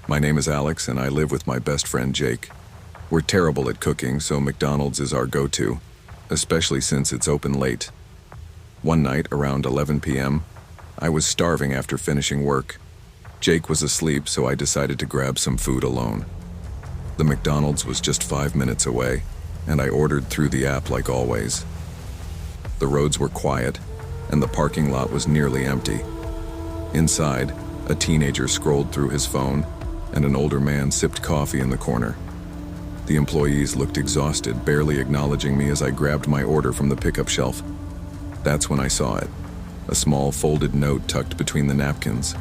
My name is Alex, and I live with my best friend Jake. We're terrible at cooking, so McDonald's is our go-to, especially since it's open late. One night, around 11 p.m., I was starving after finishing work. Jake was asleep, so I decided to grab some food alone. The McDonald's was just 5 minutes away, and I ordered through the app like always. The roads were quiet, and the parking lot was nearly empty. Inside, a teenager scrolled through his phone, and an older man sipped coffee in the corner. The employees looked exhausted, barely acknowledging me as I grabbed my order from the pickup shelf. That's when I saw it, a small folded note tucked between the napkins.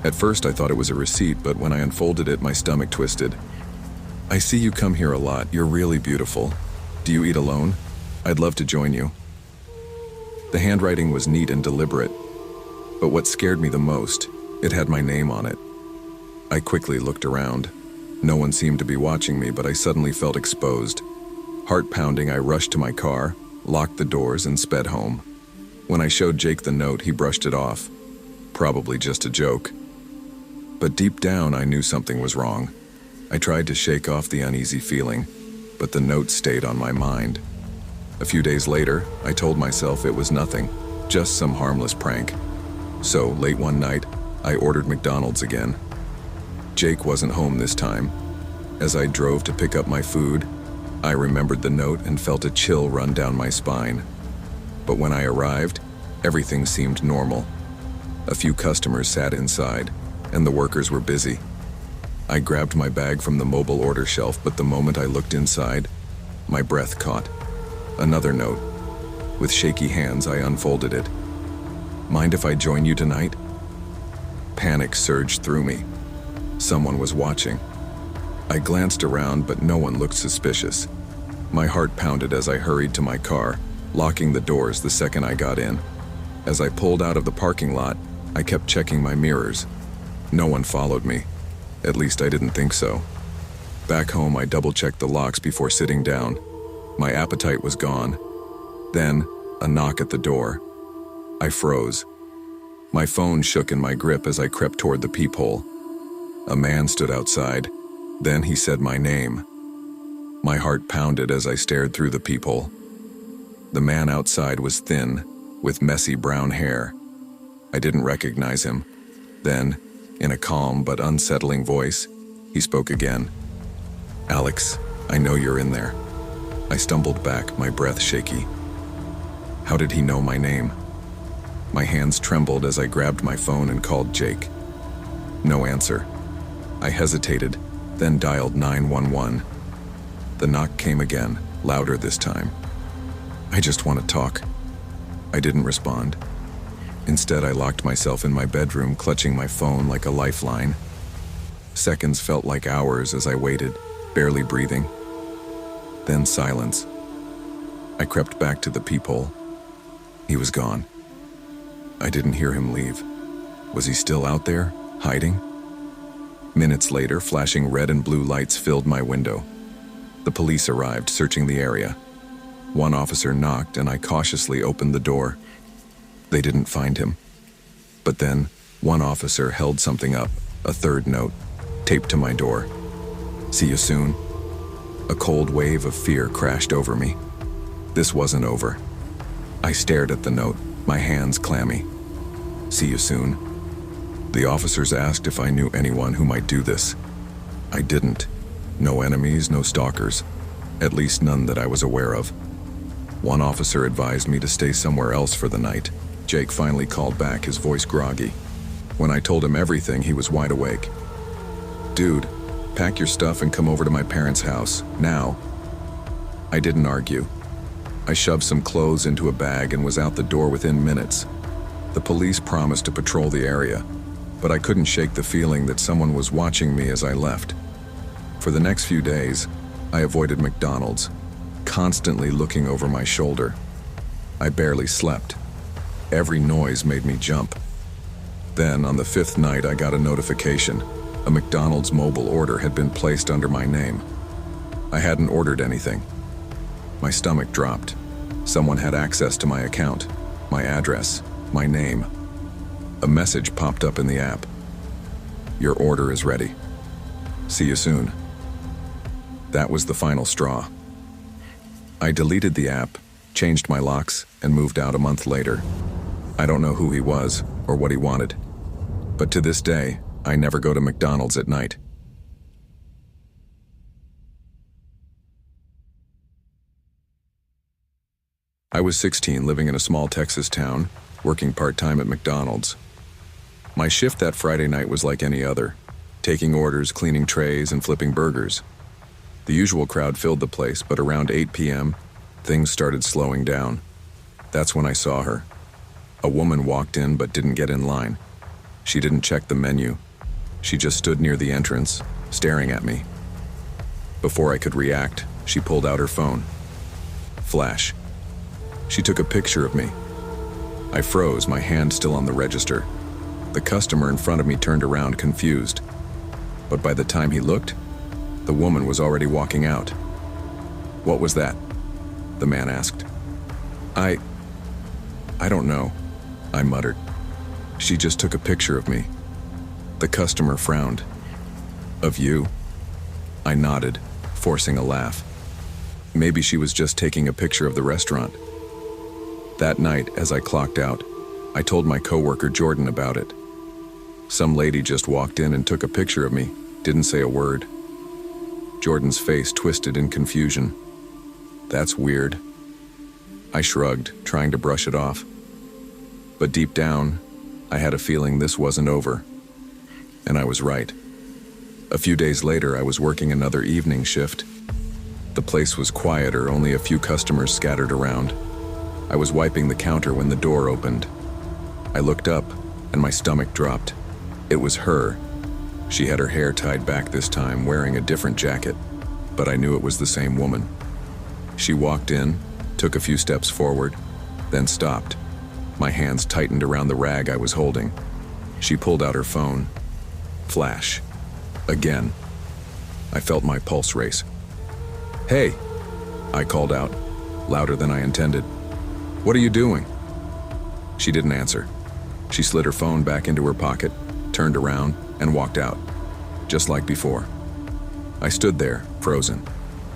At first I thought it was a receipt, but when I unfolded it, my stomach twisted. "I see you come here a lot. You're really beautiful. Do you eat alone? I'd love to join you." The handwriting was neat and deliberate, but what scared me the most, it had my name on it. I quickly looked around. No one seemed to be watching me, but I suddenly felt exposed. Heart pounding, I rushed to my car, locked the doors, and sped home. When I showed Jake the note, he brushed it off. Probably just a joke. But deep down, I knew something was wrong. I tried to shake off the uneasy feeling, but the note stayed on my mind. A few days later, I told myself it was nothing, just some harmless prank. So, late one night, I ordered McDonald's again. Jake wasn't home this time. As I drove to pick up my food, I remembered the note and felt a chill run down my spine. But when I arrived, everything seemed normal. A few customers sat inside, and the workers were busy. I grabbed my bag from the mobile order shelf, but the moment I looked inside, my breath caught. Another note. With shaky hands, I unfolded it. "Mind if I join you tonight?" Panic surged through me. Someone was watching. I glanced around, but no one looked suspicious. My heart pounded as I hurried to my car, locking the doors the second I got in. As I pulled out of the parking lot, I kept checking my mirrors. No one followed me. At least I didn't think so. Back home, I double-checked the locks before sitting down. My appetite was gone. Then, a knock at the door. I froze. My phone shook in my grip as I crept toward the peephole. A man stood outside. Then he said my name. My heart pounded as I stared through the peephole. The man outside was thin, with messy brown hair. I didn't recognize him. Then, in a calm but unsettling voice, he spoke again. "Alex, I know you're in there." I stumbled back, my breath shaky. How did he know my name? My hands trembled as I grabbed my phone and called Jake. No answer. I hesitated, then dialed 911. The knock came again, louder this time. "I just want to talk." I didn't respond. Instead, I locked myself in my bedroom, clutching my phone like a lifeline. Seconds felt like hours as I waited, barely breathing. Then silence. I crept back to the peephole. He was gone. I didn't hear him leave. Was he still out there, hiding? Minutes later, flashing red and blue lights filled my window. The police arrived, searching the area. One officer knocked, and I cautiously opened the door. They didn't find him. But then, one officer held something up, a third note, taped to my door. "See you soon." A cold wave of fear crashed over me. This wasn't over. I stared at the note, my hands clammy. "See you soon." The officers asked if I knew anyone who might do this. I didn't. No enemies, no stalkers. At least none that I was aware of. One officer advised me to stay somewhere else for the night. Jake finally called back, his voice groggy. When I told him everything, he was wide awake. "Dude, pack your stuff and come over to my parents' house, now." I didn't argue. I shoved some clothes into a bag and was out the door within minutes. The police promised to patrol the area, but I couldn't shake the feeling that someone was watching me as I left. For the next few days, I avoided McDonald's, constantly looking over my shoulder. I barely slept. Every noise made me jump. Then, on the 5th night, I got a notification. A McDonald's mobile order had been placed under my name. I hadn't ordered anything. My stomach dropped. Someone had access to my account, my address, my name. A message popped up in the app. "Your order is ready." See you soon. That was the final straw. I deleted the app, changed my locks, and moved out a month later. I don't know who he was or what he wanted, but to this day, I never go to McDonald's at night. I was 16, living in a small Texas town, working part-time at McDonald's. My shift that Friday night was like any other, taking orders, cleaning trays, and flipping burgers. The usual crowd filled the place, but around 8 p.m., things started slowing down. That's when I saw her. A woman walked in but didn't get in line. She didn't check the menu. She just stood near the entrance, staring at me. Before I could react, she pulled out her phone. Flash. She took a picture of me. I froze, my hand still on the register. The customer in front of me turned around, confused. But by the time he looked, the woman was already walking out. "What was that?" the man asked. I don't know," I muttered. "She just took a picture of me." The customer frowned. "Of you?" I nodded, forcing a laugh. Maybe she was just taking a picture of the restaurant. That night, as I clocked out, I told my coworker Jordan about it. Some lady just walked in and took a picture of me, didn't say a word. Jordan's face twisted in confusion. "That's weird." I shrugged, trying to brush it off. But deep down, I had a feeling this wasn't over. And I was right. A few days later, I was working another evening shift. The place was quieter, only a few customers scattered around. I was wiping the counter when the door opened. I looked up, and my stomach dropped. It was her. She had her hair tied back this time, wearing a different jacket, but I knew it was the same woman. She walked in, took a few steps forward, then stopped. My hands tightened around the rag I was holding. She pulled out her phone. Flash. Again. I felt my pulse race. "Hey," I called out, louder than I intended. "What are you doing?" She didn't answer. She slid her phone back into her pocket, turned around, and walked out, just like before. I stood there, frozen.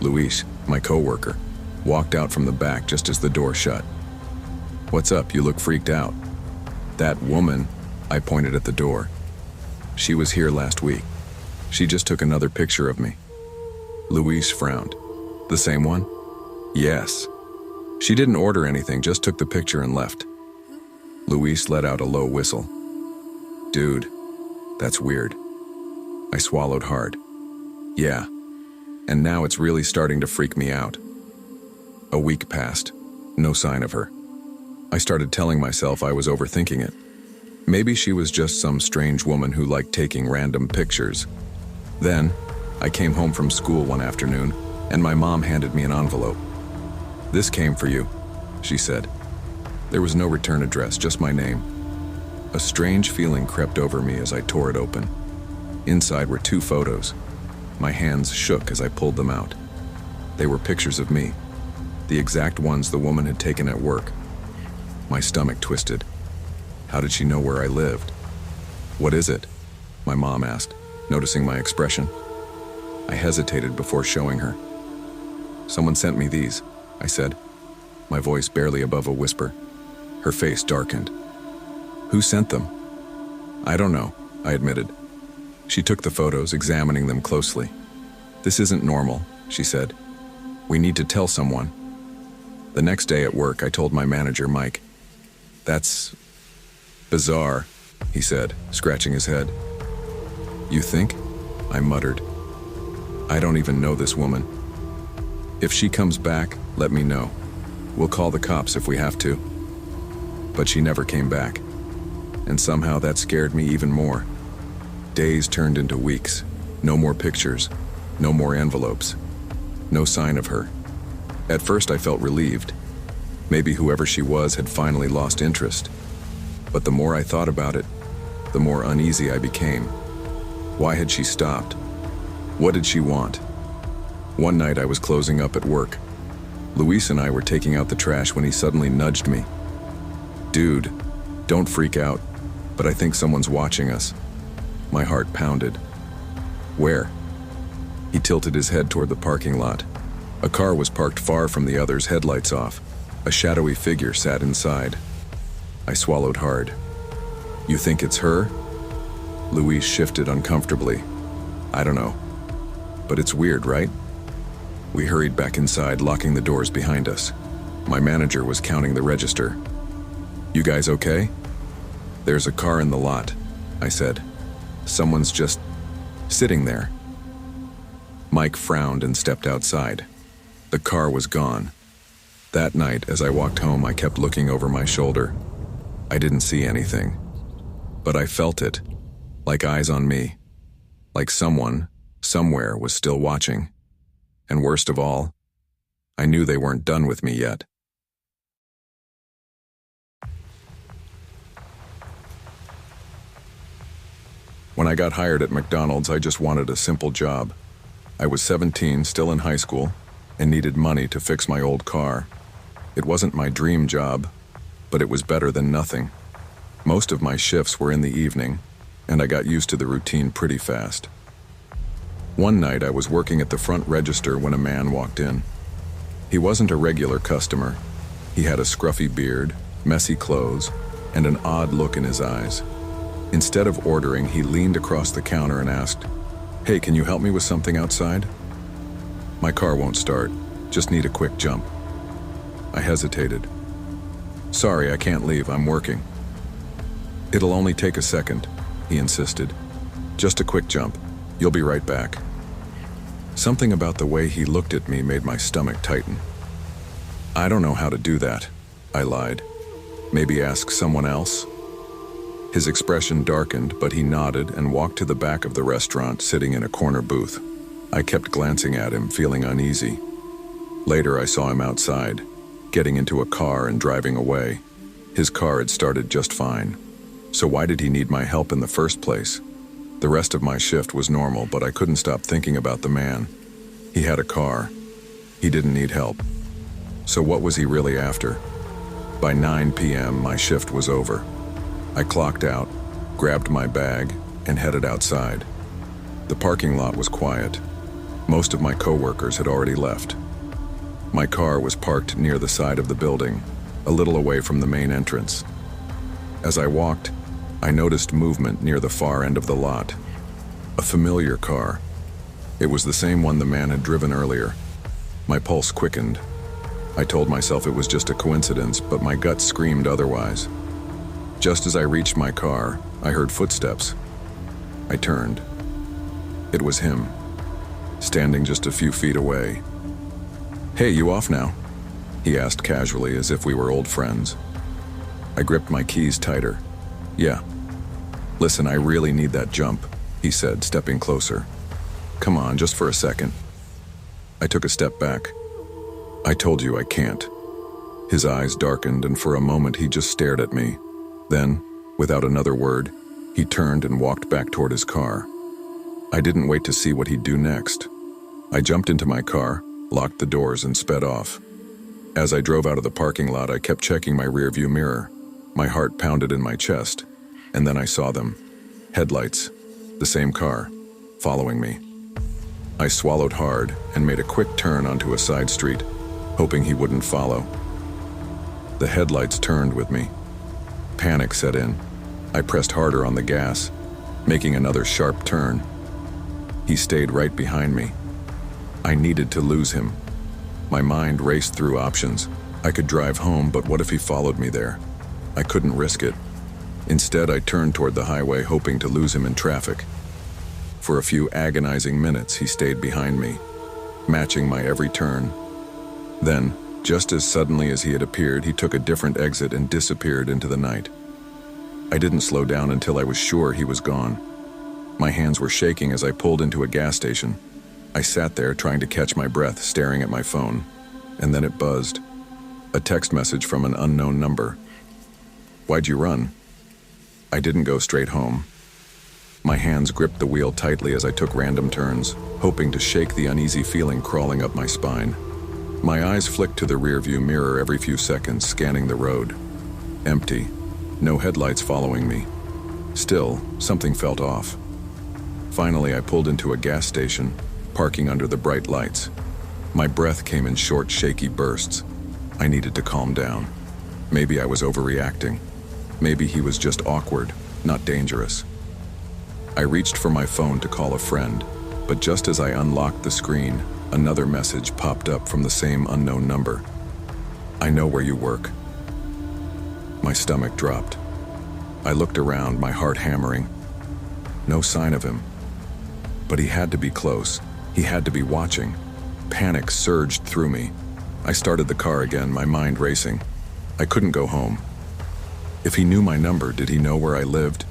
Luis, my coworker, walked out from the back just as the door shut. "What's up? You look freaked out." "That woman," I pointed at the door. "She was here last week. She just took another picture of me." Luis frowned. "The same one?" "Yes. She didn't order anything, just took the picture and left." Luis let out a low whistle. "Dude, that's weird." I swallowed hard. "Yeah, and now it's really starting to freak me out." A week passed, no sign of her. I started telling myself I was overthinking it. Maybe she was just some strange woman who liked taking random pictures. Then, I came home from school one afternoon, and my mom handed me an envelope. "This came for you," she said. There was no return address, just my name. A strange feeling crept over me as I tore it open. Inside were 2 photos. My hands shook as I pulled them out. They were pictures of me, the exact ones the woman had taken at work. My stomach twisted. How did she know where I lived? "What is it?" my mom asked, noticing my expression. I hesitated before showing her. "Someone sent me these," I said, my voice barely above a whisper. Her face darkened. "Who sent them?" "I don't know," I admitted. She took the photos, examining them closely. "This isn't normal," she said. "We need to tell someone." The next day at work, I told my manager, Mike. "That's bizarre," he said, scratching his head. "You think?" I muttered. "I don't even know this woman. If she comes back, let me know. We'll call the cops if we have to." But she never came back, and somehow that scared me even more. Days turned into weeks. No more pictures, no more envelopes, no sign of her. At first I felt relieved. Maybe whoever she was had finally lost interest. But the more I thought about it, the more uneasy I became. Why had she stopped? What did she want? One night I was closing up at work. Luis and I were taking out the trash when he suddenly nudged me. "Dude, don't freak out, but I think someone's watching us." My heart pounded. "Where?" He tilted his head toward the parking lot. A car was parked far from the others, headlights off. A shadowy figure sat inside. I swallowed hard. "You think it's her?" Louise shifted uncomfortably. "I don't know. But it's weird, right?" We hurried back inside, locking the doors behind us. My manager was counting the register. "You guys okay?" "There's a car in the lot," I said. "Someone's just sitting there." Mike frowned and stepped outside. The car was gone. That night, as I walked home, I kept looking over my shoulder. I didn't see anything, but I felt it, like eyes on me, like someone, somewhere was still watching. And worst of all, I knew they weren't done with me yet. When I got hired at McDonald's, I just wanted a simple job. I was 17, still in high school, and needed money to fix my old car. It wasn't my dream job, but it was better than nothing. Most of my shifts were in the evening, and I got used to the routine pretty fast. One night I was working at the front register when a man walked in. He wasn't a regular customer. He had a scruffy beard, messy clothes, and an odd look in his eyes. Instead of ordering, he leaned across the counter and asked, "Hey, can you help me with something outside?" "My car won't start. Just need a quick jump." I hesitated. "Sorry, I can't leave. I'm working." "It'll only take a second," he insisted. "Just a quick jump. You'll be right back." Something about the way he looked at me made my stomach tighten. "I don't know how to do that," I lied. "Maybe ask someone else?" His expression darkened, but he nodded and walked to the back of the restaurant, sitting in a corner booth. I kept glancing at him, feeling uneasy. Later, I saw him outside, getting into a car and driving away. His car had started just fine. So why did he need my help in the first place? The rest of my shift was normal, but I couldn't stop thinking about the man. He had a car. He didn't need help. So what was he really after? By 9 p.m., my shift was over. I clocked out, grabbed my bag, and headed outside. The parking lot was quiet. Most of my coworkers had already left. My car was parked near the side of the building, a little away from the main entrance. As I walked, I noticed movement near the far end of the lot. A familiar car. It was the same one the man had driven earlier. My pulse quickened. I told myself it was just a coincidence, but my gut screamed otherwise. Just as I reached my car, I heard footsteps. I turned. It was him, standing just a few feet away. "Hey, you off now?" he asked casually, as if we were old friends. I gripped my keys tighter. "Yeah." "Listen, I really need that jump," he said, stepping closer. "Come on, just for a second." I took a step back. "I told you I can't." His eyes darkened, and for a moment he just stared at me. Then, without another word, he turned and walked back toward his car. I didn't wait to see what he'd do next. I jumped into my car, locked the doors, and sped off. As I drove out of the parking lot, I kept checking my rearview mirror. My heart pounded in my chest, and then I saw them. Headlights, the same car, following me. I swallowed hard and made a quick turn onto a side street, hoping he wouldn't follow. The headlights turned with me. Panic set in. I pressed harder on the gas, making another sharp turn. He stayed right behind me. I needed to lose him. My mind raced through options. I could drive home, but what if he followed me there? I couldn't risk it. Instead, I turned toward the highway, hoping to lose him in traffic. For a few agonizing minutes, he stayed behind me, matching my every turn. Then, just as suddenly as he had appeared, he took a different exit and disappeared into the night. I didn't slow down until I was sure he was gone. My hands were shaking as I pulled into a gas station. I sat there trying to catch my breath, staring at my phone, and then it buzzed. A text message from an unknown number. "Why'd you run?" I didn't go straight home. My hands gripped the wheel tightly as I took random turns, hoping to shake the uneasy feeling crawling up my spine. My eyes flicked to the rearview mirror every few seconds, scanning the road. Empty. No headlights following me. Still, something felt off. Finally, I pulled into a gas station, parking under the bright lights. My breath came in short, shaky bursts. I needed to calm down. Maybe I was overreacting. Maybe he was just awkward, not dangerous. I reached for my phone to call a friend, but just as I unlocked the screen, another message popped up from the same unknown number. "I know where you work." My stomach dropped. I looked around, my heart hammering. No sign of him. But he had to be close. He had to be watching. Panic surged through me. I started the car again, my mind racing. I couldn't go home. If he knew my number, did he know where I lived?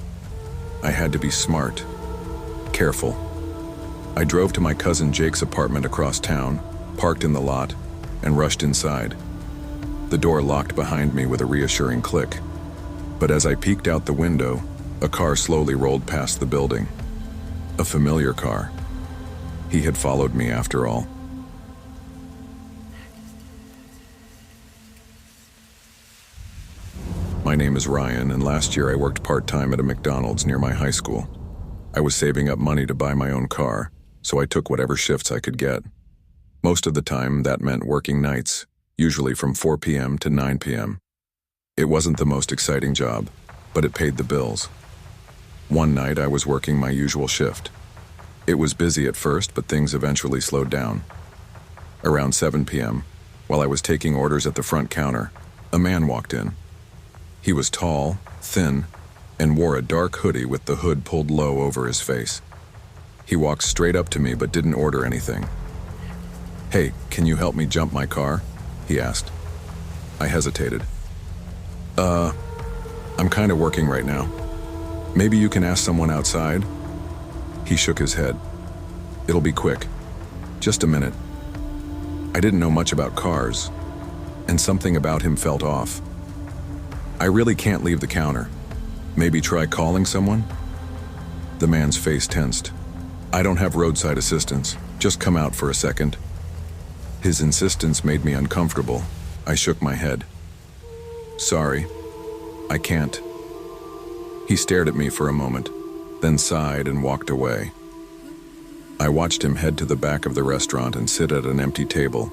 I had to be smart, careful. I drove to my cousin Jake's apartment across town, parked in the lot, and rushed inside. The door locked behind me with a reassuring click. But as I peeked out the window, a car slowly rolled past the building. A familiar car. He had followed me after all. My name is Ryan, and last year I worked part-time at a McDonald's near my high school. I was saving up money to buy my own car, so I took whatever shifts I could get. Most of the time, that meant working nights, usually from 4 p.m. to 9 p.m. It wasn't the most exciting job, but it paid the bills. One night I was working my usual shift. It was busy at first, but things eventually slowed down. Around 7 p.m., while I was taking orders at the front counter, a man walked in. He was tall, thin, and wore a dark hoodie with the hood pulled low over his face. He walked straight up to me but didn't order anything. "Hey, can you help me jump my car?" he asked. I hesitated. I'm kind of working right now. Maybe you can ask someone outside?" He shook his head. "It'll be quick. Just a minute." I didn't know much about cars, and something about him felt off. "I really can't leave the counter. Maybe try calling someone?" The man's face tensed. "I don't have roadside assistance. Just come out for a second." His insistence made me uncomfortable. I shook my head. "Sorry, I can't." He stared at me for a moment, then sighed and walked away. I watched him head to the back of the restaurant and sit at an empty table.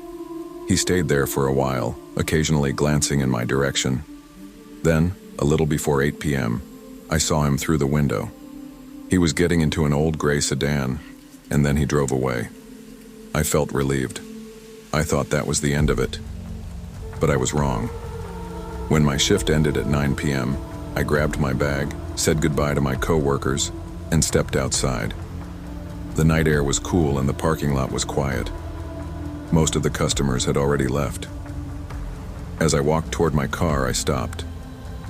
He stayed there for a while, occasionally glancing in my direction. Then, a little before 8 p.m., I saw him through the window. He was getting into an old gray sedan, and then he drove away. I felt relieved. I thought that was the end of it. But I was wrong. When my shift ended at 9 p.m., I grabbed my bag, said goodbye to my coworkers, and stepped outside. The night air was cool and the parking lot was quiet. Most of the customers had already left. As I walked toward my car, I stopped.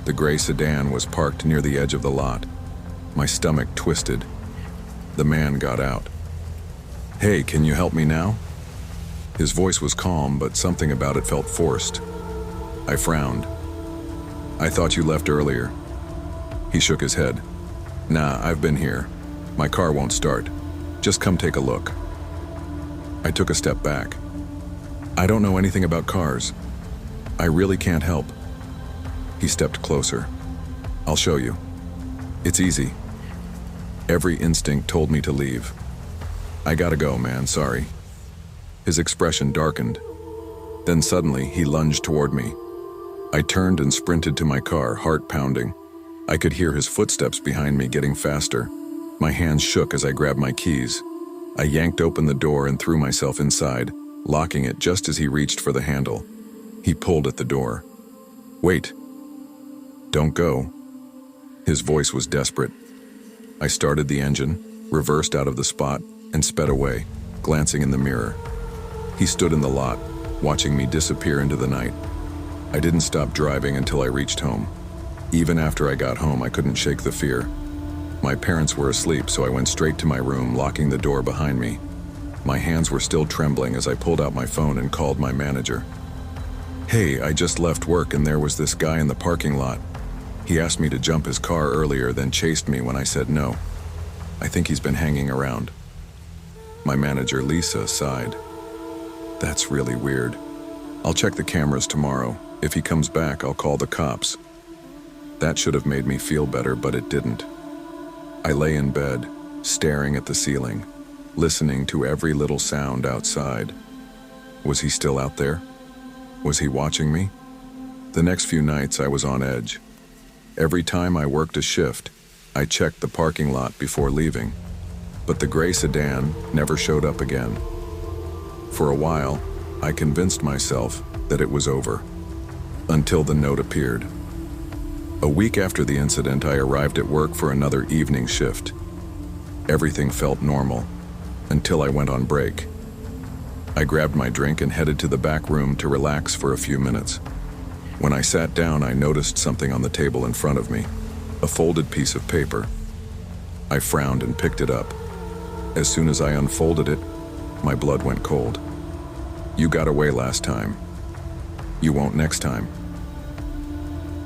The gray sedan was parked near the edge of the lot. My stomach twisted. The man got out. "Hey, can you help me now?" His voice was calm, but something about it felt forced. I frowned. "I thought you left earlier." He shook his head. "Nah, I've been here. My car won't start. Just come take a look." I took a step back. "I don't know anything about cars. I really can't help." He stepped closer. "I'll show you. It's easy." Every instinct told me to leave. "I gotta go, man, sorry." His expression darkened. Then suddenly, he lunged toward me. I turned and sprinted to my car, heart pounding. I could hear his footsteps behind me getting faster. My hands shook as I grabbed my keys. I yanked open the door and threw myself inside, locking it just as he reached for the handle. He pulled at the door. "Wait. Don't go." His voice was desperate. I started the engine, reversed out of the spot, and sped away, glancing in the mirror. He stood in the lot, watching me disappear into the night. I didn't stop driving until I reached home. Even after I got home, I couldn't shake the fear. My parents were asleep, so I went straight to my room, locking the door behind me. My hands were still trembling as I pulled out my phone and called my manager. "Hey, I just left work and there was this guy in the parking lot. He asked me to jump his car earlier, then chased me when I said no. I think he's been hanging around." My manager, Lisa, sighed. "That's really weird. I'll check the cameras tomorrow. If he comes back, I'll call the cops." That should have made me feel better, but it didn't. I lay in bed, staring at the ceiling. listening to every little sound outside. Was he still out there? Was he watching me? The next few nights I was on edge. Every time I worked a shift, I checked the parking lot before leaving, but the gray sedan never showed up again. For a while, I convinced myself that it was over, until the note appeared. A week after the incident, I arrived at work for another evening shift. Everything felt normal, until I went on break. I grabbed my drink and headed to the back room to relax for a few minutes. When I sat down, I noticed something on the table in front of me, a folded piece of paper. I frowned and picked it up. As soon as I unfolded it, my blood went cold. "You got away last time. You won't next time."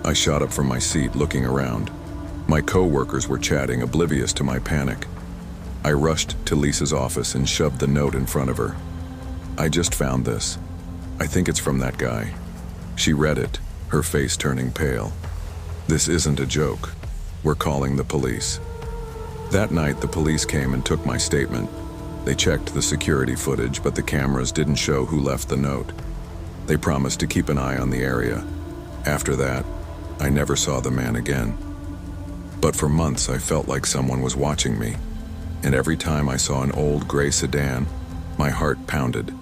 I shot up from my seat, looking around. My co-workers were chatting, oblivious to my panic. I rushed to Lisa's office and shoved the note in front of her. "I just found this. I think it's from that guy." She read it, her face turning pale. "This isn't a joke. We're calling the police." That night, the police came and took my statement. They checked the security footage, but the cameras didn't show who left the note. They promised to keep an eye on the area. After that, I never saw the man again. But for months, I felt like someone was watching me. And every time I saw an old gray sedan, my heart pounded,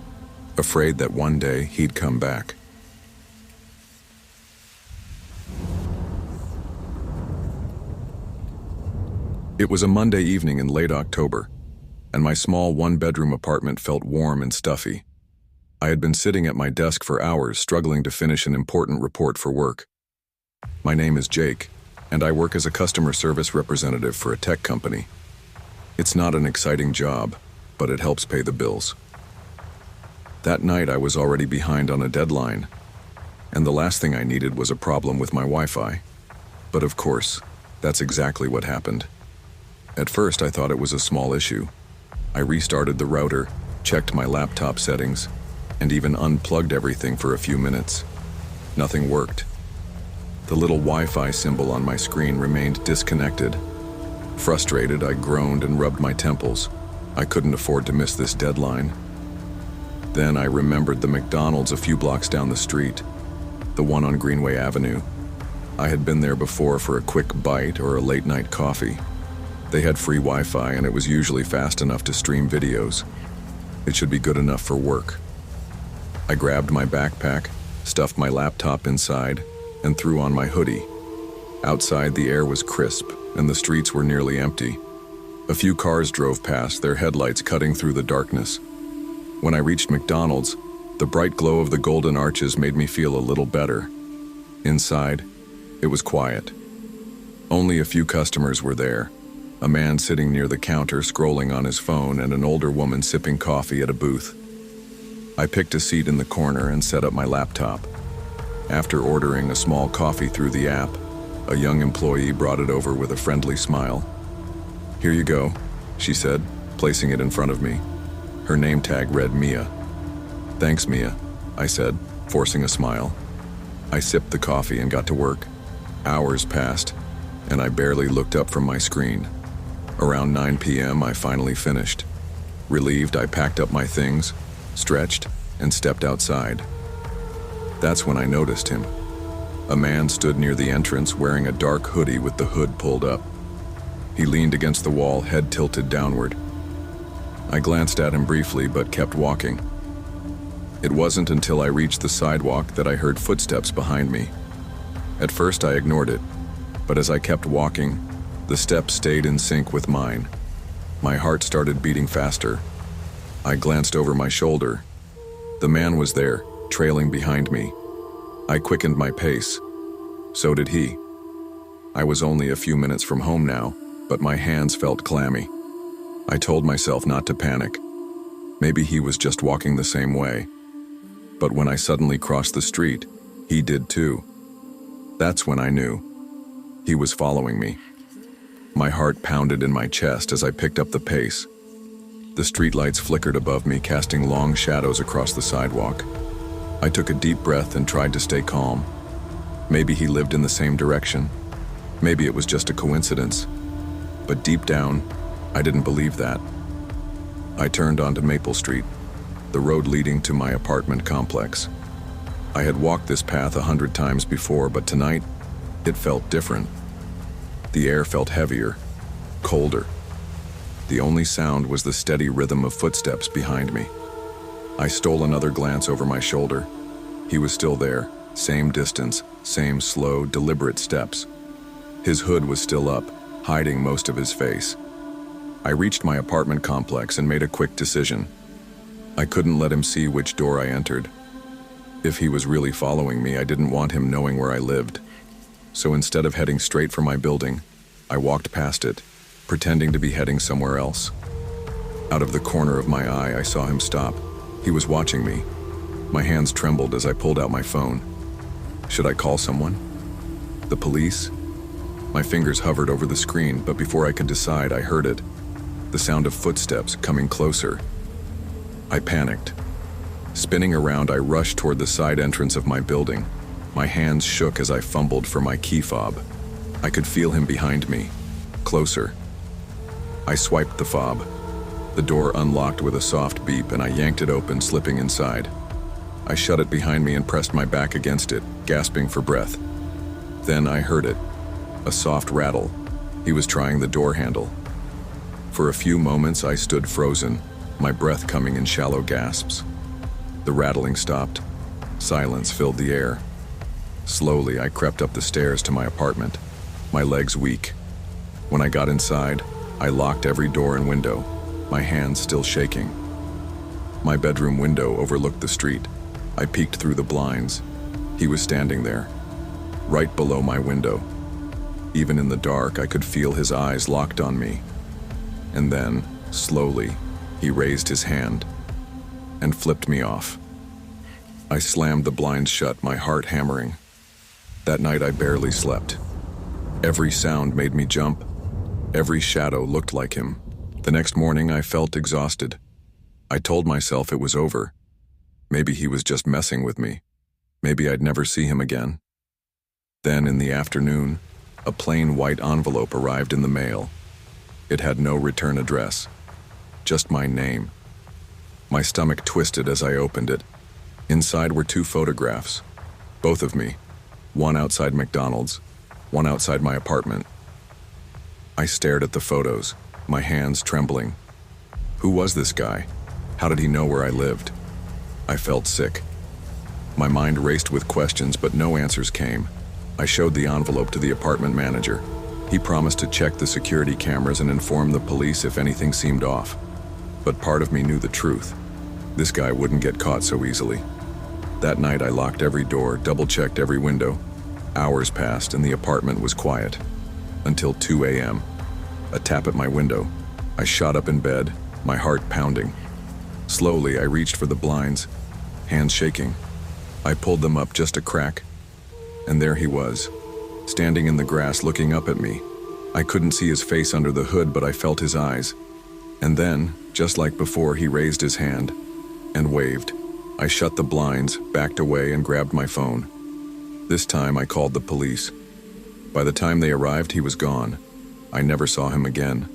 afraid that one day he'd come back. It was a Monday evening in late October, and my small one-bedroom apartment felt warm and stuffy. I had been sitting at my desk for hours, struggling to finish an important report for work. My name is Jake, and I work as a customer service representative for a tech company. It's not an exciting job, but it helps pay the bills. That night, I was already behind on a deadline, and the last thing I needed was a problem with my Wi-Fi. But of course, that's exactly what happened. At first, I thought it was a small issue. I restarted the router, checked my laptop settings, and even unplugged everything for a few minutes. Nothing worked. The little Wi-Fi symbol on my screen remained disconnected. Frustrated, I groaned and rubbed my temples. I couldn't afford to miss this deadline. Then I remembered the McDonald's a few blocks down the street, the one on Greenway Avenue. I had been there before for a quick bite or a late-night coffee. They had free Wi-Fi, and it was usually fast enough to stream videos. It should be good enough for work. I grabbed my backpack, stuffed my laptop inside, and threw on my hoodie. Outside, the air was crisp, and the streets were nearly empty. A few cars drove past, their headlights cutting through the darkness. When I reached McDonald's, the bright glow of the golden arches made me feel a little better. Inside, it was quiet. Only a few customers were there. A man sitting near the counter scrolling on his phone, and an older woman sipping coffee at a booth. I picked a seat in the corner and set up my laptop. After ordering a small coffee through the app, a young employee brought it over with a friendly smile. "Here you go," she said, placing it in front of me. Her name tag read Mia. "Thanks, Mia," I said, forcing a smile. I sipped the coffee and got to work. Hours passed, and I barely looked up from my screen. Around 9 p.m., I finally finished. Relieved, I packed up my things, stretched, and stepped outside. That's when I noticed him. A man stood near the entrance wearing a dark hoodie with the hood pulled up. He leaned against the wall, head tilted downward. I glanced at him briefly, but kept walking. It wasn't until I reached the sidewalk that I heard footsteps behind me. At first, I ignored it, but as I kept walking, the steps stayed in sync with mine. My heart started beating faster. I glanced over my shoulder. The man was there, trailing behind me. I quickened my pace. So did he. I was only a few minutes from home now, but my hands felt clammy. I told myself not to panic. Maybe he was just walking the same way. But when I suddenly crossed the street, he did too. That's when I knew. He was following me. My heart pounded in my chest as I picked up the pace. The streetlights flickered above me, casting long shadows across the sidewalk. I took a deep breath and tried to stay calm. Maybe he lived in the same direction. Maybe it was just a coincidence. But deep down, I didn't believe that. I turned onto Maple Street, the road leading to my apartment complex. I had walked this path 100 times before, but tonight, it felt different. The air felt heavier, colder. The only sound was the steady rhythm of footsteps behind me. I stole another glance over my shoulder. He was still there, same distance, same slow, deliberate steps. His hood was still up, hiding most of his face. I reached my apartment complex and made a quick decision. I couldn't let him see which door I entered. If he was really following me, I didn't want him knowing where I lived. So instead of heading straight for my building, I walked past it, pretending to be heading somewhere else. Out of the corner of my eye, I saw him stop. He was watching me. My hands trembled as I pulled out my phone. Should I call someone? The police? My fingers hovered over the screen, but before I could decide, I heard it. The sound of footsteps coming closer. I panicked. Spinning around, I rushed toward the side entrance of my building. My hands shook as I fumbled for my key fob. I could feel him behind me, closer. I swiped the fob. The door unlocked with a soft beep, and I yanked it open, slipping inside. I shut it behind me and pressed my back against it, gasping for breath. Then I heard it, a soft rattle. He was trying the door handle. For a few moments, I stood frozen, my breath coming in shallow gasps. The rattling stopped. Silence filled the air. Slowly, I crept up the stairs to my apartment, my legs weak. When I got inside, I locked every door and window, my hands still shaking. My bedroom window overlooked the street. I peeked through the blinds. He was standing there, right below my window. Even in the dark, I could feel his eyes locked on me. And then, slowly, he raised his hand and flipped me off. I slammed the blinds shut, my heart hammering. That night I barely slept. Every sound made me jump. Every shadow looked like him. The next morning I felt exhausted. I told myself it was over. Maybe he was just messing with me. Maybe I'd never see him again. Then in the afternoon, a plain white envelope arrived in the mail. It had no return address, just my name. My stomach twisted as I opened it. Inside were 2 photographs, both of me, one outside McDonald's, one outside my apartment. I stared at the photos, my hands trembling. Who was this guy? How did he know where I lived? I felt sick. My mind raced with questions, but no answers came. I showed the envelope to the apartment manager. He promised to check the security cameras and inform the police if anything seemed off. But part of me knew the truth. This guy wouldn't get caught so easily. That night I locked every door, double-checked every window. Hours passed and the apartment was quiet. Until 2 a.m. A tap at my window. I shot up in bed, my heart pounding. Slowly I reached for the blinds, hands shaking. I pulled them up just a crack, and there he was, standing in the grass looking up at me. I couldn't see his face under the hood, but I felt his eyes. And then, just like before, he raised his hand and waved. I shut the blinds, backed away, and grabbed my phone. This time I called the police. By the time they arrived, he was gone. I never saw him again.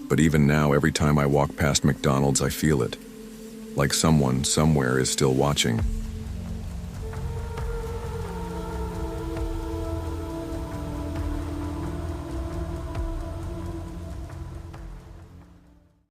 But even now, every time I walk past McDonald's, I feel it. Like someone, somewhere is still watching.